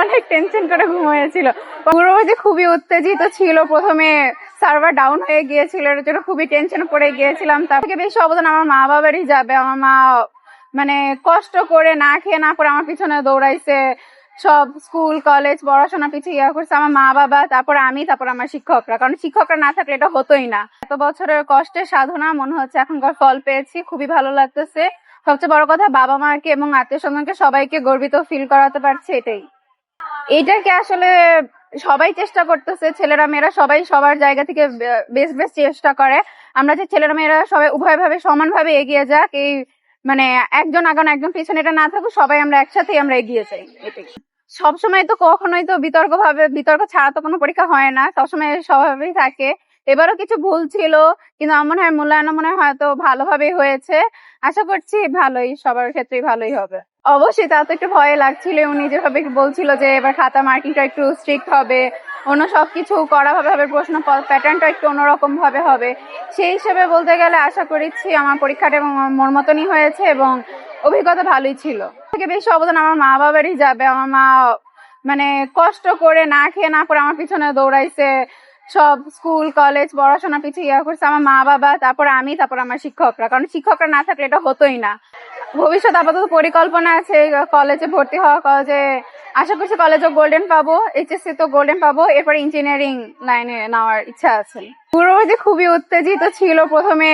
অনেক টেনশন করে ঘুমিয়েছিল। পূর্ববর্তী খুবই উত্তেজিত ছিল, প্রথমে সার্ভার ডাউন হয়ে গিয়েছিল, এর জন্য খুবই টেনশন পড়ে গিয়েছিলাম। তার থেকে বেশি অবদান আমার মা বাবারই যাবে। আমার মা মানে কষ্ট করে না খেয়ে না করে আমার পিছনে দৌড়াইছে, সব স্কুল কলেজ পড়াশোনা পিছিয়ে ইয়া করছে আমার মা বাবা, তারপর আমি, তারপর আমার শিক্ষকরা। কারণ শিক্ষকরা না থাকলে এটা হতোই না। এত বছরের কষ্টের সাধনা মনে হচ্ছে এখনকার ফল পেয়েছি, খুবই ভালো লাগতেছে। সবচেয়ে বড় কথা, বাবা মাকে এবং আত্মীয় স্বজনকে সবাইকে গর্বিত ফিল করাতে পারছে, এটাই। এইটাকে আসলে সবাই চেষ্টা করতেছে, ছেলেরা মেয়েরা সবাই সবার জায়গা থেকে বেস্ট বেস্ট চেষ্টা করে। আমরা যে ছেলেরা মেয়েরা সবাই উভয়ভাবে সমানভাবে এগিয়ে যাক, এই মানে একজন আগানো একজন পিছনে এটা না থাকুক, সবাই আমরা একসাথে আমরা এগিয়ে যাই, এটাই। সবসময় তো কখনোই তো বিতর্ক ছাড়া তো কোনো পরীক্ষা হয় না, সবসময় স্বভাবেই থাকে। এবারও কিছু ভুল ছিল, কিন্তু আমার মনে হয় মূল্যায়ন মনে হয় হয়তো ভালোভাবেই হয়েছে। আশা করছি ভালোই, সবার ক্ষেত্রেই ভালোই হবে। অবশ্যই তা তো একটু ভয় লাগছিল। উনি যেভাবে বলছিল যে এবার খাতা মার্কিংটা একটু স্ট্রিক্ট হবে, অন্য সবকিছু করা হবে, প্রশ্ন প্যাটার্নটা একটু অন্যরকম ভাবে হবে, সেই হিসেবে বলতে গেলে আশা করছি আমার পরীক্ষাটা এবং মন মতনই হয়েছে এবং অভিজ্ঞতা ভালোই ছিল। থেকে বেশি অবদান আমার মা বাবারই যাবে। আমার মা মানে কষ্ট করে না খেয়ে না করে আমার পিছনে দৌড়াইছে, সব স্কুল কলেজ পড়াশোনা পিছিয়ে ইয়া করছে আমার মা বাবা, তারপর আমি, তারপর আমার শিক্ষকরা। কারণ শিক্ষকরা না থাকলে এটা হতোই না। ভবিষ্যৎ আপাতত পরিকল্পনা আছে কলেজে ভর্তি হওয়া, কলেজে আশা করছি কলেজও গোল্ডেন পাবো, এইচএসসি তো গোল্ডেন পাবো, এরপর ইঞ্জিনিয়ারিং লাইনে নেওয়ার ইচ্ছা আছে। পূর্ববর্তী খুবই উত্তেজিত ছিল, প্রথমে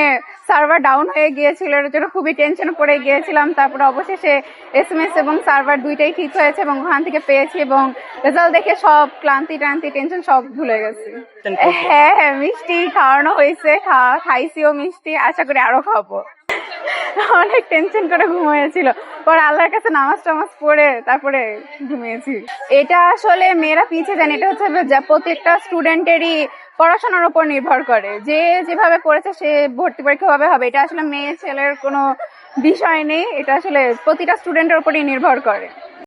সার্ভার ডাউন হয়ে গিয়েছিল, এর জন্য খুবই টেনশন পড়ে গিয়েছিলাম। তারপরে অবশেষে এসএমএস এবং সার্ভার দুইটাই ঠিক হয়েছে এবং ওখান থেকে পেয়েছি এবং রেজাল্ট দেখে সব ক্লান্তি টান্তি টেনশন সব ভুলে গেছি। হ্যাঁ হ্যাঁ, মিষ্টি খাওয়ানো হয়েছে, খাইছিও মিষ্টি, আশা করি আরো খাবো। অনেক টেনশন করে ঘুমিয়েছিল, পরে আল্লাহর কাছে নামাজ টামাজ পড়ে তারপরে ঘুমিয়েছি। এটা আসলে মেয়েরা পিছিয়ে যান, এটা হচ্ছে প্রত্যেকটা স্টুডেন্টেরই পড়াশোনার উপর নির্ভর করে, যে যেভাবে করেছে সে ভর্তি পরীক্ষা ভাবে হবে। এটা আসলে মেয়ে ছেলের কোনো বিষয় নেই, এটা আসলে প্রতিটা স্টুডেন্টের উপরই নির্ভর করে।